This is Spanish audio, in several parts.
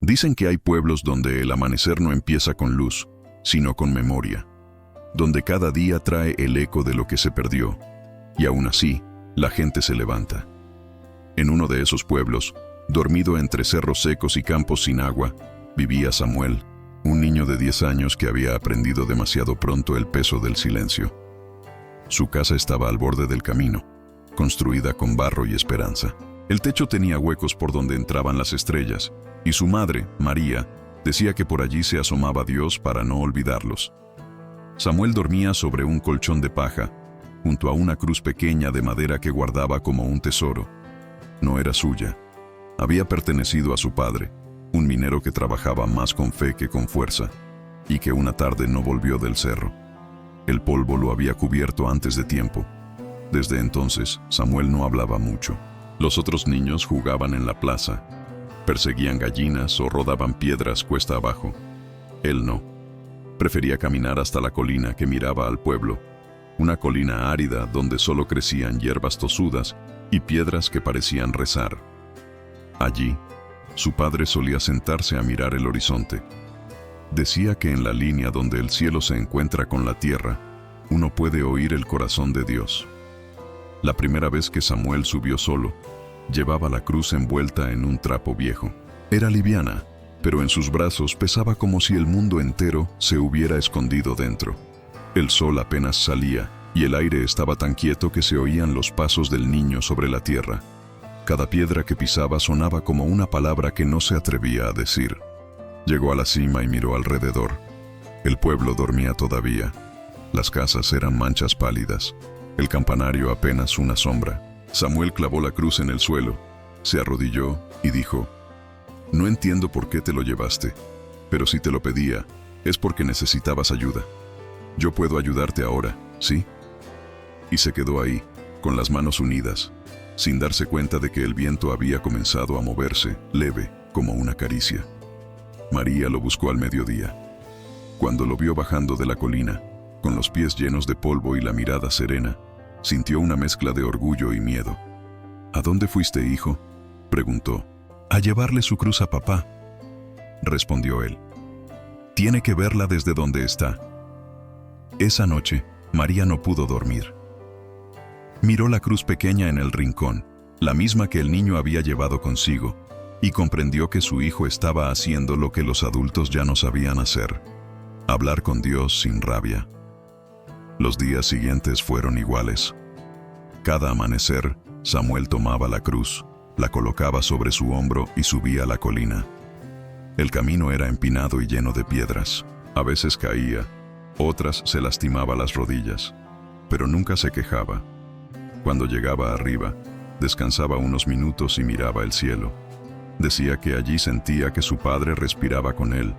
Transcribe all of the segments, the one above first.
Dicen que hay pueblos donde el amanecer no empieza con luz, sino con memoria, donde cada día trae el eco de lo que se perdió, y aún así, la gente se levanta. En uno de esos pueblos, dormido entre cerros secos y campos sin agua, vivía Samuel, un niño de 10 años que había aprendido demasiado pronto el peso del silencio. Su casa estaba al borde del camino, construida con barro y esperanza. El techo tenía huecos por donde entraban las estrellas, y su madre, María, decía que por allí se asomaba Dios para no olvidarlos. Samuel dormía sobre un colchón de paja, junto a una cruz pequeña de madera que guardaba como un tesoro. No era suya. Había pertenecido a su padre, un minero que trabajaba más con fe que con fuerza, y que una tarde no volvió del cerro. El polvo lo había cubierto antes de tiempo. Desde entonces, Samuel no hablaba mucho. Los otros niños jugaban en la plaza, perseguían gallinas o rodaban piedras cuesta abajo. Él no. Prefería caminar hasta la colina que miraba al pueblo, una colina árida donde solo crecían hierbas tosudas y piedras que parecían rezar. Allí, su padre solía sentarse a mirar el horizonte. Decía que en la línea donde el cielo se encuentra con la tierra, uno puede oír el corazón de Dios. La primera vez que Samuel subió solo, llevaba la cruz envuelta en un trapo viejo. Era liviana, pero en sus brazos pesaba como si el mundo entero se hubiera escondido dentro. El sol apenas salía, y el aire estaba tan quieto que se oían los pasos del niño sobre la tierra. Cada piedra que pisaba sonaba como una palabra que no se atrevía a decir. Llegó a la cima y miró alrededor. El pueblo dormía todavía. Las casas eran manchas pálidas. El campanario apenas una sombra. Samuel clavó la cruz en el suelo, se arrodilló y dijo: «No entiendo por qué te lo llevaste, pero si te lo pedía, es porque necesitabas ayuda. Yo puedo ayudarte ahora, ¿sí?». Y se quedó ahí, con las manos unidas, sin darse cuenta de que el viento había comenzado a moverse, leve, como una caricia. María lo buscó al mediodía. Cuando lo vio bajando de la colina, con los pies llenos de polvo y la mirada serena, sintió una mezcla de orgullo y miedo. «¿A dónde fuiste, hijo?», preguntó. «A llevarle su cruz a papá», respondió él. «Tiene que verla desde donde está». Esa noche, María no pudo dormir. Miró la cruz pequeña en el rincón, la misma que el niño había llevado consigo, y comprendió que su hijo estaba haciendo lo que los adultos ya no sabían hacer: hablar con Dios sin rabia. Los días siguientes fueron iguales. Cada amanecer, Samuel tomaba la cruz, la colocaba sobre su hombro y subía a la colina. El camino era empinado y lleno de piedras. A veces caía, otras se lastimaba las rodillas, pero nunca se quejaba. Cuando llegaba arriba, descansaba unos minutos y miraba el cielo. Decía que allí sentía que su padre respiraba con él.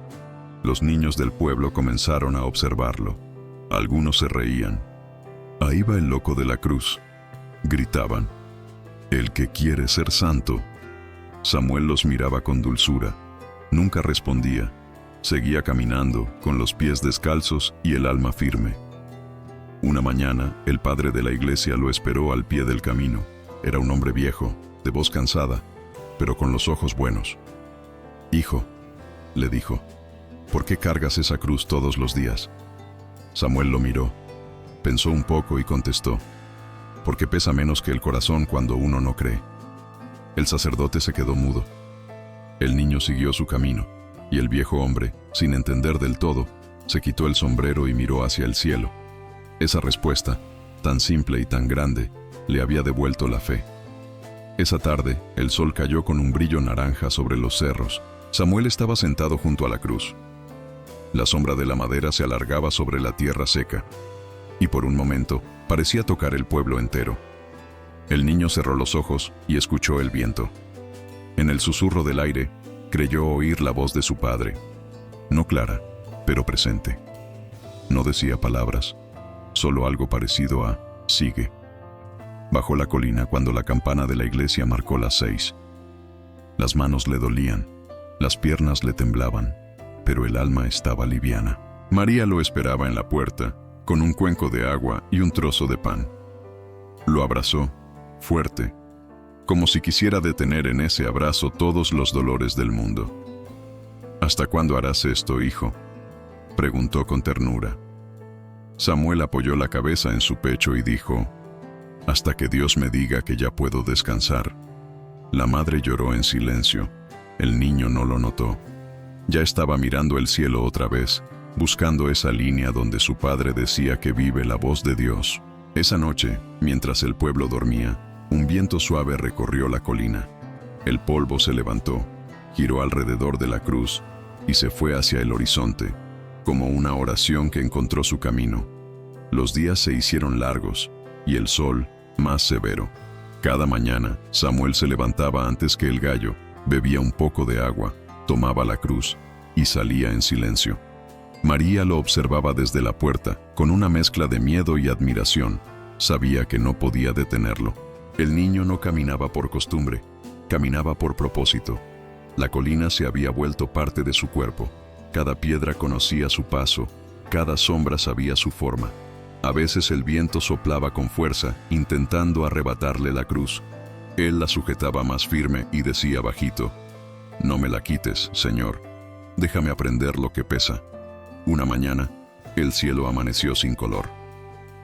Los niños del pueblo comenzaron a observarlo. Algunos se reían. «Ahí va el loco de la cruz», gritaban. «El que quiere ser santo». Samuel los miraba con dulzura. Nunca respondía. Seguía caminando, con los pies descalzos y el alma firme. Una mañana, el padre de la iglesia lo esperó al pie del camino. Era un hombre viejo, de voz cansada, pero con los ojos buenos. «Hijo», le dijo, «¿por qué cargas esa cruz todos los días?». Samuel lo miró, pensó un poco y contestó: «Porque pesa menos que el corazón cuando uno no cree». El sacerdote se quedó mudo. El niño siguió su camino, y el viejo hombre, sin entender del todo, se quitó el sombrero y miró hacia el cielo. Esa respuesta, tan simple y tan grande, le había devuelto la fe. Esa tarde, el sol cayó con un brillo naranja sobre los cerros. Samuel estaba sentado junto a la cruz. La sombra de la madera se alargaba sobre la tierra seca, y por un momento parecía tocar el pueblo entero. El niño cerró los ojos y escuchó el viento. En el susurro del aire, creyó oír la voz de su padre, no clara, pero presente. No decía palabras, solo algo parecido a «sigue». Bajó la colina cuando la campana de la iglesia marcó las 6. Las manos le dolían, las piernas le temblaban, pero el alma estaba liviana. María lo esperaba en la puerta, con un cuenco de agua y un trozo de pan. Lo abrazó, fuerte, como si quisiera detener en ese abrazo todos los dolores del mundo. ¿Hasta cuándo harás esto, hijo?, preguntó con ternura. Samuel apoyó la cabeza en su pecho y dijo: hasta que Dios me diga que ya puedo descansar. La madre lloró en silencio. El niño no lo notó. Ya estaba mirando el cielo otra vez, buscando esa línea donde su padre decía que vive la voz de Dios. Esa noche, mientras el pueblo dormía, un viento suave recorrió la colina. El polvo se levantó, giró alrededor de la cruz y se fue hacia el horizonte, como una oración que encontró su camino. Los días se hicieron largos y el sol más severo. Cada mañana, Samuel se levantaba antes que el gallo, bebía un poco de agua, tomaba la cruz y salía en silencio. María lo observaba desde la puerta, con una mezcla de miedo y admiración. Sabía que no podía detenerlo. El niño no caminaba por costumbre, caminaba por propósito. La colina se había vuelto parte de su cuerpo. Cada piedra conocía su paso, cada sombra sabía su forma. A veces el viento soplaba con fuerza, intentando arrebatarle la cruz. Él la sujetaba más firme y decía bajito: no me la quites, Señor. Déjame aprender lo que pesa. Una mañana, el cielo amaneció sin color.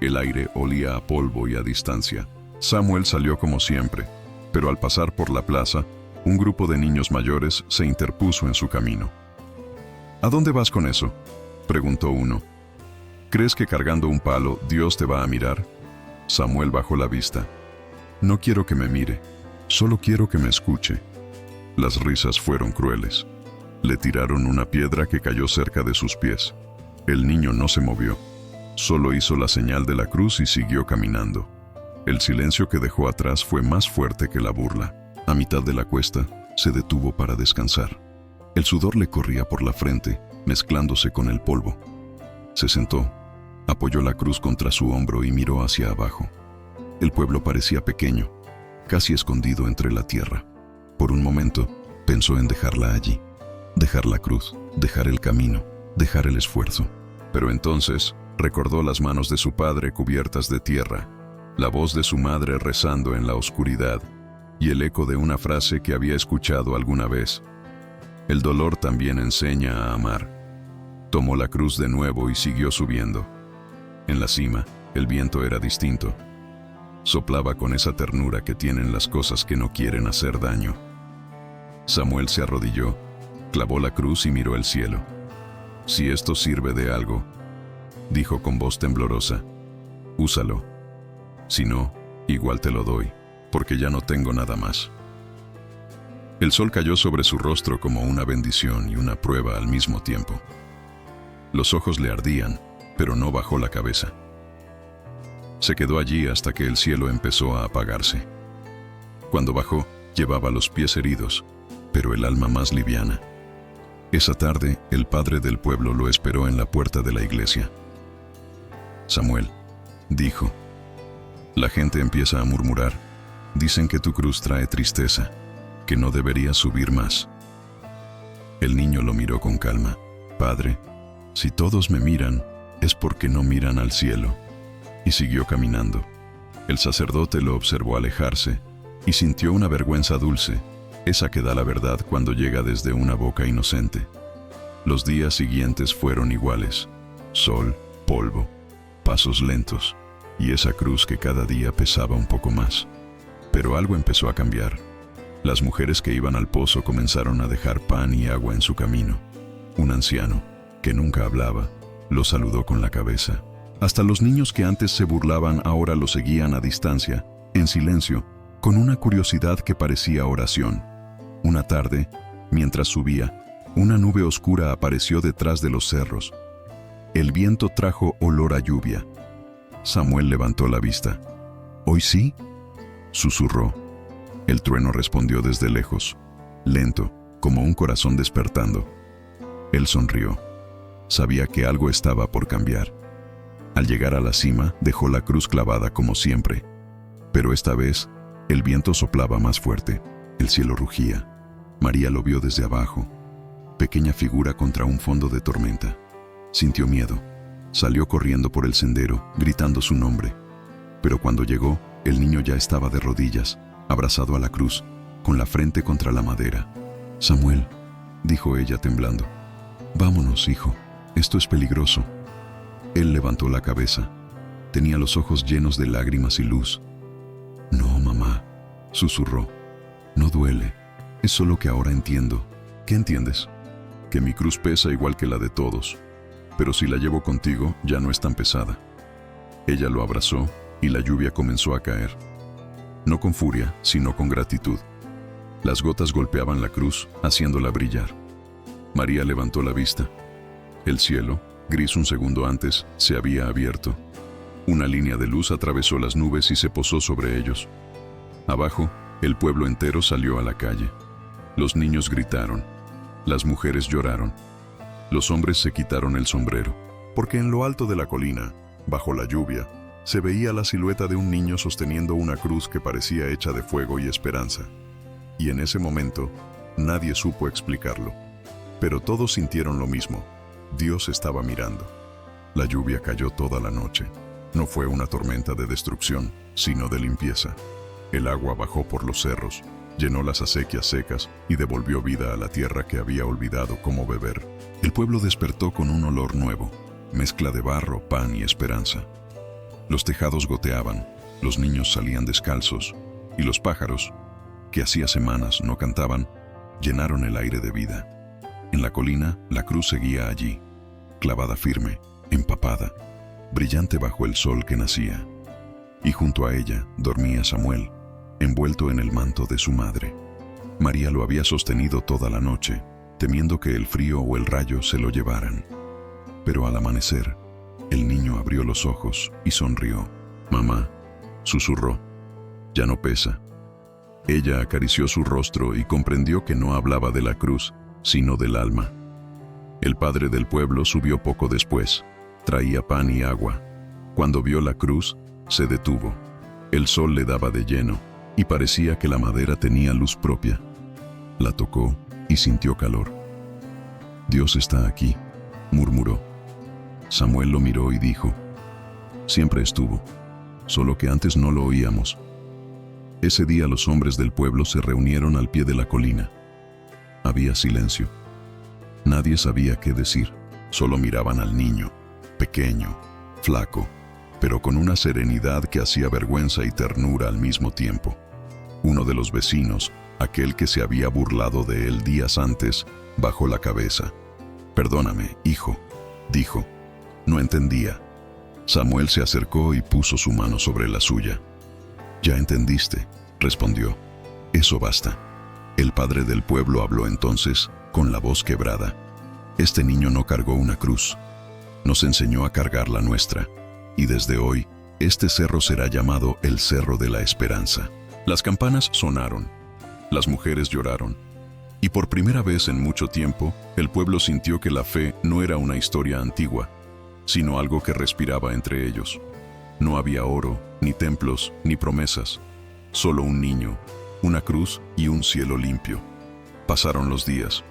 El aire olía a polvo y a distancia. Samuel salió como siempre, pero al pasar por la plaza, un grupo de niños mayores se interpuso en su camino. ¿A dónde vas con eso?, preguntó uno. ¿Crees que cargando un palo Dios te va a mirar? Samuel bajó la vista. No quiero que me mire, solo quiero que me escuche. Las risas fueron crueles. Le tiraron una piedra que cayó cerca de sus pies. El niño no se movió, solo hizo la señal de la cruz y siguió caminando. El silencio que dejó atrás fue más fuerte que la burla. A mitad de la cuesta, se detuvo para descansar. El sudor le corría por la frente, mezclándose con el polvo. Se sentó, apoyó la cruz contra su hombro y miró hacia abajo. El pueblo parecía pequeño, casi escondido entre la tierra. Por un momento, pensó en dejarla allí. Dejar la cruz, dejar el camino, dejar el esfuerzo. Pero entonces, recordó las manos de su padre cubiertas de tierra, la voz de su madre rezando en la oscuridad, y el eco de una frase que había escuchado alguna vez: el dolor también enseña a amar. Tomó la cruz de nuevo y siguió subiendo. En la cima, el viento era distinto. Soplaba con esa ternura que tienen las cosas que no quieren hacer daño. Samuel se arrodilló, clavó la cruz y miró el cielo. Si esto sirve de algo, dijo con voz temblorosa, úsalo. Si no, igual te lo doy, porque ya no tengo nada más. El sol cayó sobre su rostro como una bendición y una prueba al mismo tiempo. Los ojos le ardían, pero no bajó la cabeza. Se quedó allí hasta que el cielo empezó a apagarse. Cuando bajó, llevaba los pies heridos, pero el alma más liviana. Esa tarde, el padre del pueblo lo esperó en la puerta de la iglesia. Samuel, dijo, la gente empieza a murmurar. Dicen que tu cruz trae tristeza, que no deberías subir más. El niño lo miró con calma. Padre, si todos me miran, es porque no miran al cielo. Y siguió caminando. El sacerdote lo observó alejarse y sintió una vergüenza dulce, esa que da la verdad cuando llega desde una boca inocente. Los días siguientes fueron iguales: sol, polvo, pasos lentos, y esa cruz que cada día pesaba un poco más. Pero algo empezó a cambiar. Las mujeres que iban al pozo comenzaron a dejar pan y agua en su camino. Un anciano, que nunca hablaba, lo saludó con la cabeza. Hasta los niños que antes se burlaban ahora lo seguían a distancia, en silencio, con una curiosidad que parecía oración. Una tarde, mientras subía, una nube oscura apareció detrás de los cerros. El viento trajo olor a lluvia. Samuel levantó la vista. ¿Hoy sí?, susurró. El trueno respondió desde lejos, lento, como un corazón despertando. Él sonrió. Sabía que algo estaba por cambiar. Al llegar a la cima, dejó la cruz clavada como siempre. Pero esta vez, el viento soplaba más fuerte. El cielo rugía. María lo vio desde abajo, pequeña figura contra un fondo de tormenta. Sintió miedo. Salió corriendo por el sendero, gritando su nombre. Pero cuando llegó, el niño ya estaba de rodillas, abrazado a la cruz, con la frente contra la madera. Samuel, dijo ella temblando. Vámonos, hijo, esto es peligroso. Él levantó la cabeza. Tenía los ojos llenos de lágrimas y luz. No, mamá, susurró. No duele, es solo que ahora entiendo. ¿Qué entiendes? Que mi cruz pesa igual que la de todos, pero si la llevo contigo ya no es tan pesada. Ella lo abrazó y la lluvia comenzó a caer. No con furia, sino con gratitud. Las gotas golpeaban la cruz, haciéndola brillar. María levantó la vista. El cielo, gris un segundo antes, se había abierto. Una línea de luz atravesó las nubes y se posó sobre ellos. Abajo, el pueblo entero salió a la calle. Los niños gritaron. Las mujeres lloraron. Los hombres se quitaron el sombrero, porque en lo alto de la colina, bajo la lluvia, se veía la silueta de un niño sosteniendo una cruz que parecía hecha de fuego y esperanza. Y en ese momento, nadie supo explicarlo. Pero todos sintieron lo mismo. Dios estaba mirando. La lluvia cayó toda la noche. No fue una tormenta de destrucción, sino de limpieza. El agua bajó por los cerros, llenó las acequias secas y devolvió vida a la tierra que había olvidado cómo beber. El pueblo despertó con un olor nuevo, mezcla de barro, pan y esperanza. Los tejados goteaban, los niños salían descalzos, y los pájaros, que hacía semanas no cantaban, llenaron el aire de vida. En la colina, la cruz seguía allí, clavada firme, empapada, brillante bajo el sol que nacía. Y junto a ella dormía Samuel, envuelto en el manto de su madre. María lo había sostenido toda la noche, temiendo que el frío o el rayo se lo llevaran. Pero al amanecer, el niño abrió los ojos y sonrió. «Mamá», susurró, «ya no pesa». Ella acarició su rostro y comprendió que no hablaba de la cruz, sino del alma. El padre del pueblo subió poco después. Traía pan y agua. Cuando vio la cruz, se detuvo. El sol le daba de lleno y parecía que la madera tenía luz propia. La tocó y sintió calor. «Dios está aquí», murmuró. Samuel lo miró y dijo, «Siempre estuvo, solo que antes no lo oíamos». Ese día los hombres del pueblo se reunieron al pie de la colina. Había silencio. Nadie sabía qué decir, solo miraban al niño, pequeño, flaco, pero con una serenidad que hacía vergüenza y ternura al mismo tiempo. Uno de los vecinos, aquel que se había burlado de él días antes, bajó la cabeza. «Perdóname, hijo», dijo. No entendía. Samuel se acercó y puso su mano sobre la suya. «Ya entendiste», respondió. «Eso basta». El padre del pueblo habló entonces, con la voz quebrada. «Este niño no cargó una cruz. Nos enseñó a cargar la nuestra. Y desde hoy, este cerro será llamado el Cerro de la Esperanza». Las campanas sonaron. Las mujeres lloraron. Y por primera vez en mucho tiempo, el pueblo sintió que la fe no era una historia antigua, sino algo que respiraba entre ellos. No había oro, ni templos, ni promesas. Solo un niño, una cruz y un cielo limpio. Pasaron los días.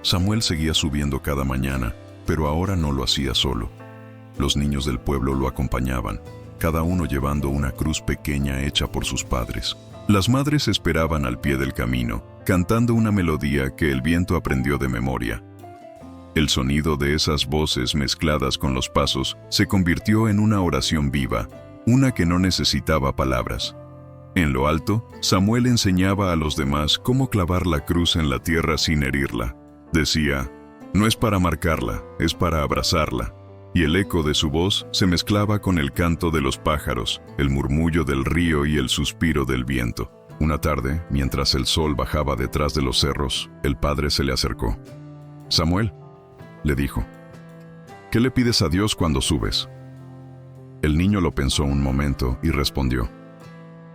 Samuel seguía subiendo cada mañana, pero ahora no lo hacía solo. Los niños del pueblo lo acompañaban, cada uno llevando una cruz pequeña hecha por sus padres. Las madres esperaban al pie del camino, cantando una melodía que el viento aprendió de memoria. El sonido de esas voces mezcladas con los pasos se convirtió en una oración viva, una que no necesitaba palabras. En lo alto, Samuel enseñaba a los demás cómo clavar la cruz en la tierra sin herirla. Decía, «No es para marcarla, es para abrazarla». Y el eco de su voz se mezclaba con el canto de los pájaros, el murmullo del río y el suspiro del viento. Una tarde, mientras el sol bajaba detrás de los cerros, el padre se le acercó. «Samuel», le dijo, «¿qué le pides a Dios cuando subes?» El niño lo pensó un momento y respondió,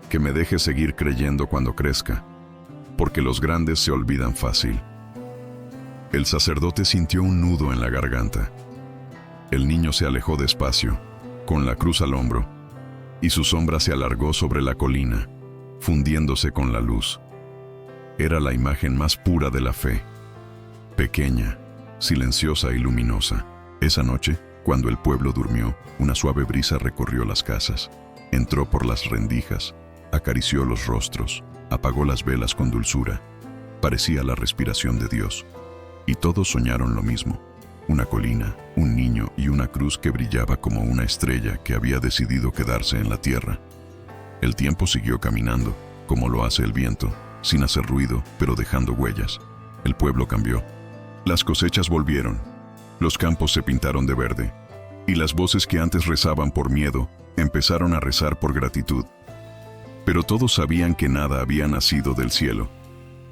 «Que me deje seguir creyendo cuando crezca, porque los grandes se olvidan fácil». El sacerdote sintió un nudo en la garganta. El niño se alejó despacio, con la cruz al hombro, y su sombra se alargó sobre la colina, fundiéndose con la luz. Era la imagen más pura de la fe, pequeña, silenciosa y luminosa. Esa noche, cuando el pueblo durmió, una suave brisa recorrió las casas, entró por las rendijas, acarició los rostros, apagó las velas con dulzura. Parecía la respiración de Dios. Y todos soñaron lo mismo. una colina, un niño y una cruz que brillaba como una estrella que había decidido quedarse en la tierra. El tiempo siguió caminando, como lo hace el viento, sin hacer ruido, pero dejando huellas. El pueblo cambió. Las cosechas volvieron, los campos se pintaron de verde, y las voces que antes rezaban por miedo, empezaron a rezar por gratitud. Pero todos sabían que nada había nacido del cielo,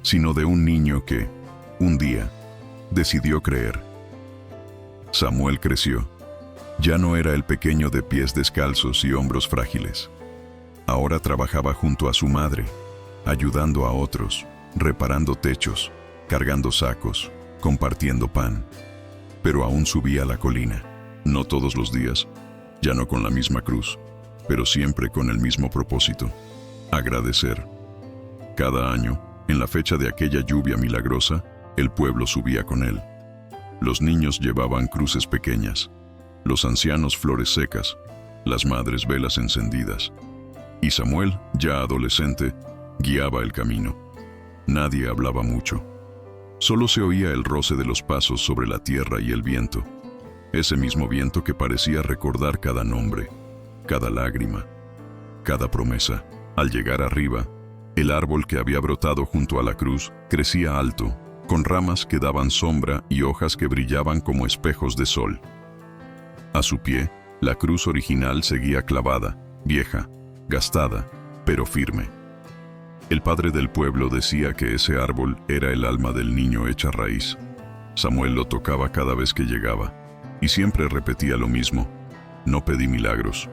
sino de un niño que, un día, decidió creer. Samuel creció. Ya no era el pequeño de pies descalzos y hombros frágiles. Ahora trabajaba junto a su madre, ayudando a otros, reparando techos, cargando sacos, compartiendo pan. Pero aún subía a la colina, no todos los días, ya no con la misma cruz, pero siempre con el mismo propósito: agradecer. Cada año, en la fecha de aquella lluvia milagrosa, el pueblo subía con él. Los niños llevaban cruces pequeñas, los ancianos flores secas, las madres velas encendidas. Y Samuel, ya adolescente, guiaba el camino. Nadie hablaba mucho. Solo se oía el roce de los pasos sobre la tierra y el viento. Ese mismo viento que parecía recordar cada nombre, cada lágrima, cada promesa. Al llegar arriba, el árbol que había brotado junto a la cruz crecía alto, con ramas que daban sombra y hojas que brillaban como espejos de sol. A su pie, la cruz original seguía clavada, vieja, gastada, pero firme. El padre del pueblo decía que ese árbol era el alma del niño hecha raíz. Samuel lo tocaba cada vez que llegaba, y siempre repetía lo mismo: no pedí milagros,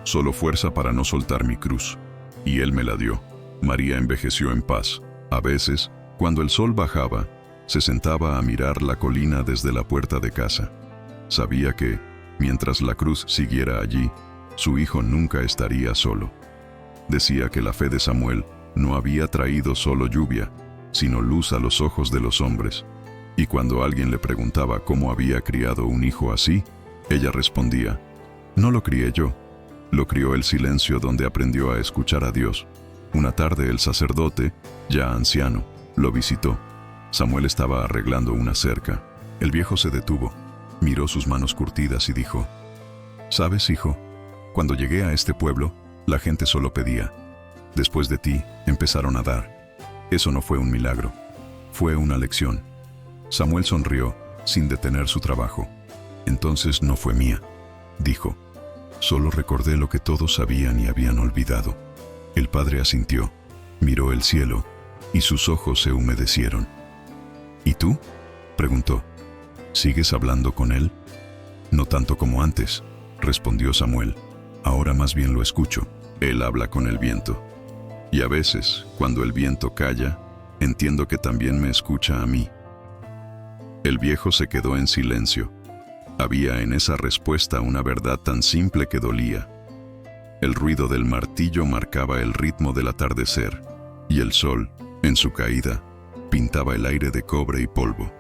solo fuerza para no soltar mi cruz. Y él me la dio. María envejeció en paz. A veces, cuando el sol bajaba, se sentaba a mirar la colina desde la puerta de casa. Sabía que, mientras la cruz siguiera allí, su hijo nunca estaría solo. Decía que la fe de Samuel no había traído solo lluvia, sino luz a los ojos de los hombres. Y cuando alguien le preguntaba cómo había criado un hijo así, ella respondía: no lo crié yo, lo crió el silencio donde aprendió a escuchar a Dios. Una tarde el sacerdote, ya anciano, lo visitó. Samuel estaba arreglando una cerca. El viejo se detuvo, miró sus manos curtidas y dijo: ¿sabes, hijo? Cuando llegué a este pueblo, la gente solo pedía. Después de ti, empezaron a dar. Eso no fue un milagro, fue una lección. Samuel sonrió, sin detener su trabajo. Entonces no fue mía, dijo. Solo recordé lo que todos sabían y habían olvidado. El padre asintió, miró el cielo, y sus ojos se humedecieron. ¿Y tú?, preguntó. ¿Sigues hablando con él? No tanto como antes, respondió Samuel. Ahora más bien lo escucho. Él habla con el viento. Y a veces, cuando el viento calla, entiendo que también me escucha a mí. El viejo se quedó en silencio. Había en esa respuesta una verdad tan simple que dolía. El ruido del martillo marcaba el ritmo del atardecer, y el sol, en su caída, pintaba el aire de cobre y polvo.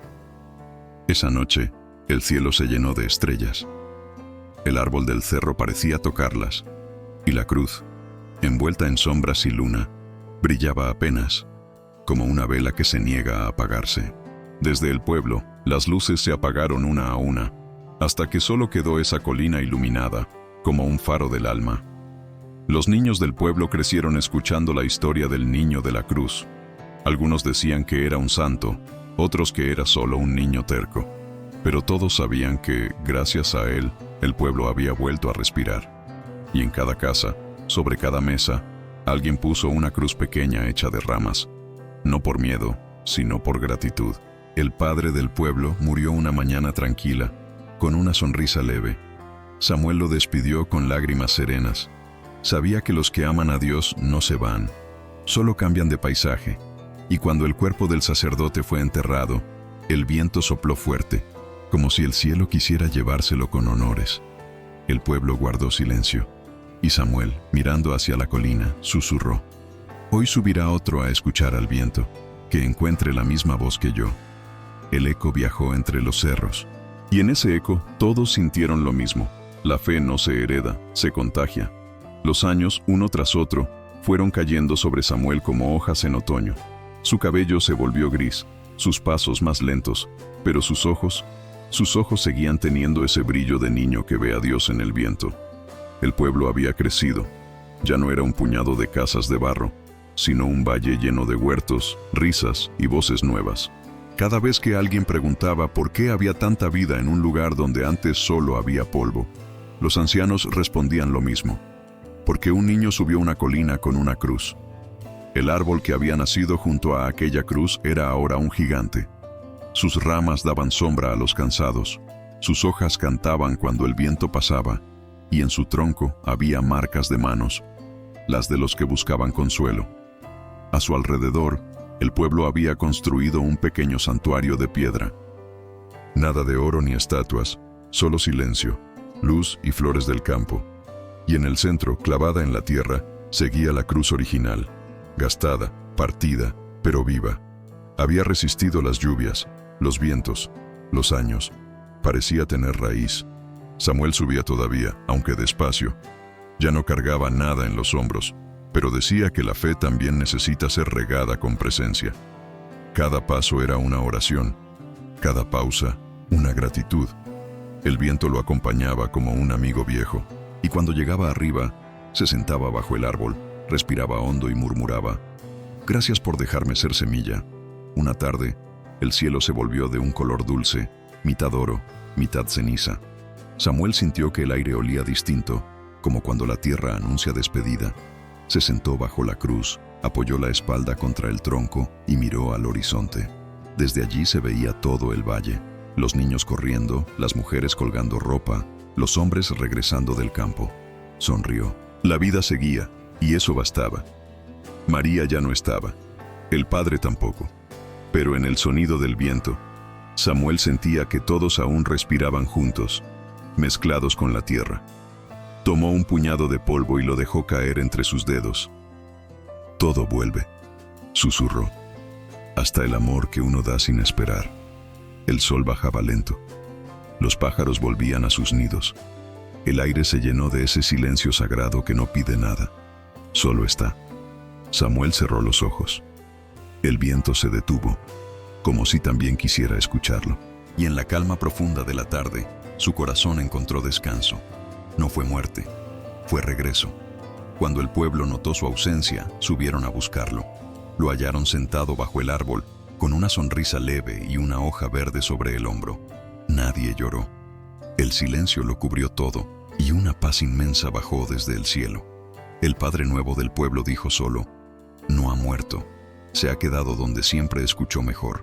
Esa noche, el cielo se llenó de estrellas. El árbol del cerro parecía tocarlas, y la cruz, envuelta en sombras y luna, brillaba apenas, como una vela que se niega a apagarse. Desde el pueblo, las luces se apagaron una a una, hasta que solo quedó esa colina iluminada, como un faro del alma. Los niños del pueblo crecieron escuchando la historia del niño de la cruz. Algunos decían que era un santo, otros que era solo un niño terco. Pero todos sabían que, gracias a él, el pueblo había vuelto a respirar. Y en cada casa, sobre cada mesa, alguien puso una cruz pequeña hecha de ramas. No por miedo, sino por gratitud. El padre del pueblo murió una mañana tranquila, con una sonrisa leve. Samuel lo despidió con lágrimas serenas. Sabía que los que aman a Dios no se van, solo cambian de paisaje. Y cuando el cuerpo del sacerdote fue enterrado, el viento sopló fuerte, como si el cielo quisiera llevárselo con honores. El pueblo guardó silencio, y Samuel, mirando hacia la colina, susurró: hoy subirá otro a escuchar al viento, que encuentre la misma voz que yo. El eco viajó entre los cerros, y en ese eco todos sintieron lo mismo. La fe no se hereda, se contagia. Los años, uno tras otro, fueron cayendo sobre Samuel como hojas en otoño. Su cabello se volvió gris, sus pasos más lentos, pero sus ojos Sus ojos seguían teniendo ese brillo de niño que ve a Dios en el viento. El pueblo había crecido. Ya no era un puñado de casas de barro, sino un valle lleno de huertos, risas y voces nuevas. Cada vez que alguien preguntaba por qué había tanta vida en un lugar donde antes solo había polvo, los ancianos respondían lo mismo: porque un niño subió una colina con una cruz. El árbol que había nacido junto a aquella cruz era ahora un gigante. Sus ramas daban sombra a los cansados, sus hojas cantaban cuando el viento pasaba, y en su tronco había marcas de manos, las de los que buscaban consuelo. A su alrededor, el pueblo había construido un pequeño santuario de piedra. Nada de oro ni estatuas, solo silencio, luz y flores del campo. Y en el centro, clavada en la tierra, seguía la cruz original, gastada, partida, pero viva. Había resistido las lluvias, los vientos, los años. Parecía tener raíz. Samuel subía todavía, aunque despacio. Ya no cargaba nada en los hombros, pero decía que la fe también necesita ser regada con presencia. Cada paso era una oración, cada pausa, una gratitud. El viento lo acompañaba como un amigo viejo, y cuando llegaba arriba, se sentaba bajo el árbol, respiraba hondo y murmuraba: «Gracias por dejarme ser semilla». Una tarde, el cielo se volvió de un color dulce, mitad oro, mitad ceniza. Samuel sintió que el aire olía distinto, como cuando la tierra anuncia despedida. Se sentó bajo la cruz, apoyó la espalda contra el tronco y miró al horizonte. Desde allí se veía todo el valle, los niños corriendo, las mujeres colgando ropa, los hombres regresando del campo. Sonrió. La vida seguía, y eso bastaba. María ya no estaba, el padre tampoco. Pero en el sonido del viento, Samuel sentía que todos aún respiraban juntos, mezclados con la tierra. Tomó un puñado de polvo y lo dejó caer entre sus dedos. «Todo vuelve», susurró, «hasta el amor que uno da sin esperar». El sol bajaba lento. Los pájaros volvían a sus nidos. El aire se llenó de ese silencio sagrado que no pide nada, solo está. Samuel cerró los ojos. El viento se detuvo, como si también quisiera escucharlo. Y en la calma profunda de la tarde, su corazón encontró descanso. No fue muerte, fue regreso. Cuando el pueblo notó su ausencia, subieron a buscarlo. Lo hallaron sentado bajo el árbol, con una sonrisa leve y una hoja verde sobre el hombro. Nadie lloró. El silencio lo cubrió todo, y una paz inmensa bajó desde el cielo. El padre nuevo del pueblo dijo solo: «No ha muerto, se ha quedado donde siempre escuchó mejor».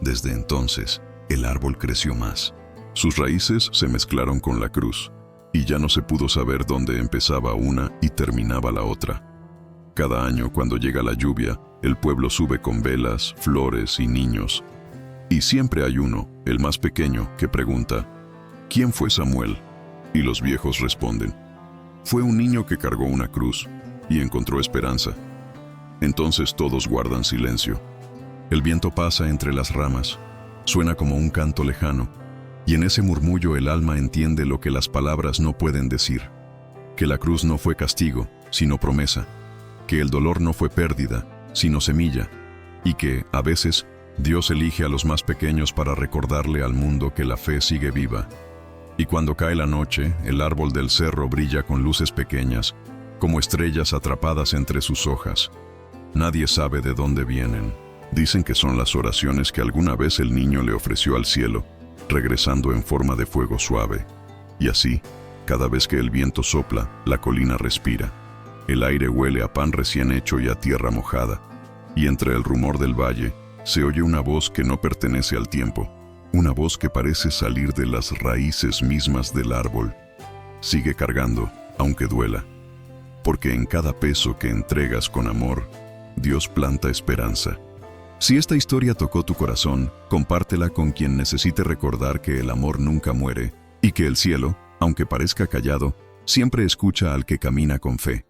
Desde entonces, el árbol creció más. Sus raíces se mezclaron con la cruz, y ya no se pudo saber dónde empezaba una y terminaba la otra. Cada año, cuando llega la lluvia, el pueblo sube con velas, flores y niños. Y siempre hay uno, el más pequeño, que pregunta: «¿Quién fue Samuel?». Y los viejos responden: «Fue un niño que cargó una cruz y encontró esperanza». Entonces todos guardan silencio. El viento pasa entre las ramas, suena como un canto lejano, y en ese murmullo el alma entiende lo que las palabras no pueden decir: que la cruz no fue castigo, sino promesa, que el dolor no fue pérdida, sino semilla, y que, a veces, Dios elige a los más pequeños para recordarle al mundo que la fe sigue viva. Y cuando cae la noche, el árbol del cerro brilla con luces pequeñas, como estrellas atrapadas entre sus hojas. Nadie sabe de dónde vienen. Dicen que son las oraciones que alguna vez el niño le ofreció al cielo, regresando en forma de fuego suave. Y así, cada vez que el viento sopla, la colina respira. El aire huele a pan recién hecho y a tierra mojada. Y entre el rumor del valle, se oye una voz que no pertenece al tiempo, una voz que parece salir de las raíces mismas del árbol. Sigue cargando, aunque duela, porque en cada peso que entregas con amor, Dios planta esperanza. Si esta historia tocó tu corazón, compártela con quien necesite recordar que el amor nunca muere y que el cielo, aunque parezca callado, siempre escucha al que camina con fe.